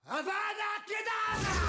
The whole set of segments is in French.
Avada Kedavra!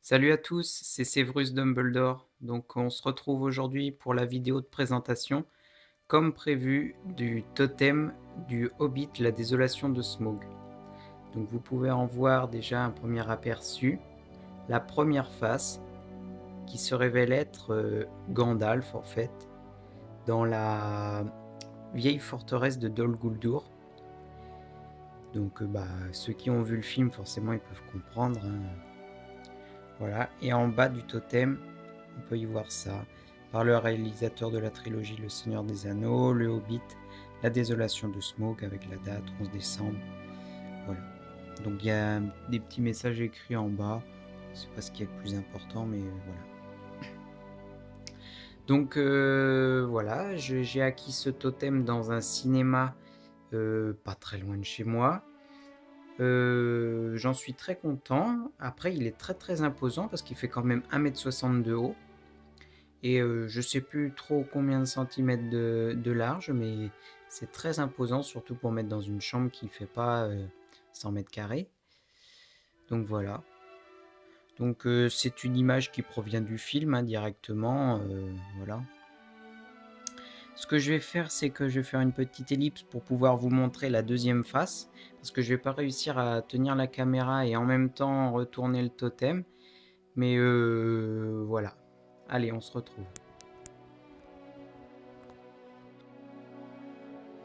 Salut à tous, c'est Severus Dumbledore. Donc on se retrouve aujourd'hui pour la vidéo de présentation, comme prévu, du totem du Hobbit, la désolation de Smaug. Donc vous pouvez en voir déjà un premier aperçu, la première face, qui se révèle être Gandalf en fait, dans la vieille forteresse de Dol Guldur. Donc ceux qui ont vu le film, forcément ils peuvent comprendre, hein. Voilà, et en bas du totem, on peut y voir ça, par le réalisateur de la trilogie Le Seigneur des Anneaux, Le Hobbit, La Désolation de Smaug, avec la date 11 décembre. Voilà. Donc il y a des petits messages écrits en bas, c'est pas ce qui est le plus important, mais voilà. Donc voilà, j'ai acquis ce totem dans un cinéma pas très loin de chez moi. J'en suis très content. Après, il est très très imposant parce qu'il fait quand même 1,60 m de haut. Et je sais plus trop combien de centimètres de large, mais c'est très imposant, surtout pour mettre dans une chambre qui fait pas 100 mètres carrés. Donc voilà. Donc c'est une image qui provient du film, hein, directement. Voilà. Ce que je vais faire, c'est que je vais faire une petite ellipse pour pouvoir vous montrer la deuxième face, parce que je vais pas réussir à tenir la caméra et en même temps retourner le totem. Mais voilà. Allez, on se retrouve.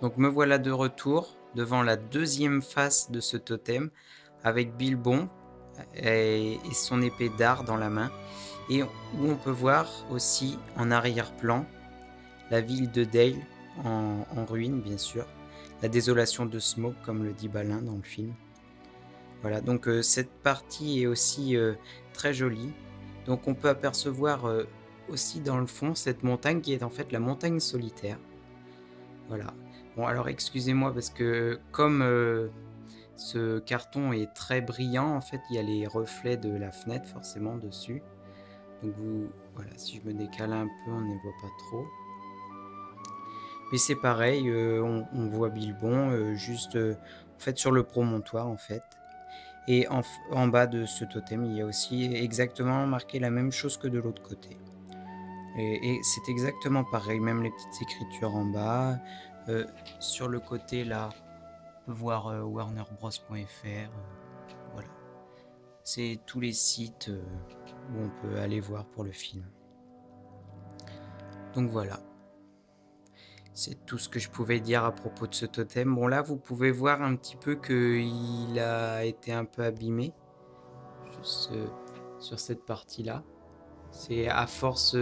Donc me voilà de retour devant la deuxième face de ce totem, avec Bilbon et son épée d'art dans la main, et où on peut voir aussi en arrière-plan la ville de Dale en ruine, bien sûr, la désolation de Smaug, comme le dit Balin dans le film. Voilà, donc cette partie est aussi très jolie. Donc on peut apercevoir aussi dans le fond cette montagne qui est en fait la montagne solitaire. Voilà. Bon, alors excusez-moi parce que comme ce carton est très brillant, en fait, il y a les reflets de la fenêtre forcément dessus. Donc voilà, si je me décale un peu, on ne les voit pas trop. Mais c'est pareil, on voit Bilbon juste en fait sur le promontoire en fait. Et en bas de ce totem, il y a aussi exactement marqué la même chose que de l'autre côté. Et c'est exactement pareil, même les petites écritures en bas. Sur le côté là, on peut voir warnerbros.fr. Voilà. C'est tous les sites où on peut aller voir pour le film. Donc voilà. C'est tout ce que je pouvais dire à propos de ce totem. Bon là, vous pouvez voir un petit peu qu'il a été un peu abîmé. Juste sur cette partie-là. C'est à force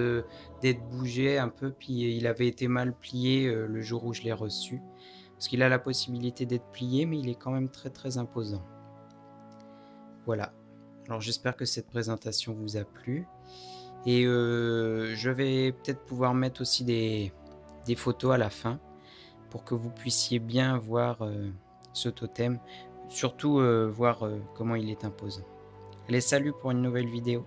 d'être bougé un peu, puis il avait été mal plié le jour où je l'ai reçu. Parce qu'il a la possibilité d'être plié, mais il est quand même très très imposant. Voilà. Alors j'espère que cette présentation vous a plu. Et je vais peut-être pouvoir mettre aussi des photos à la fin pour que vous puissiez bien voir ce totem. Surtout voir comment il est imposant. Allez, salut pour une nouvelle vidéo.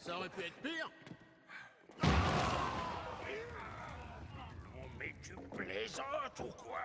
Ça aurait pu être pire. Non mais tu plaisantes ou quoi?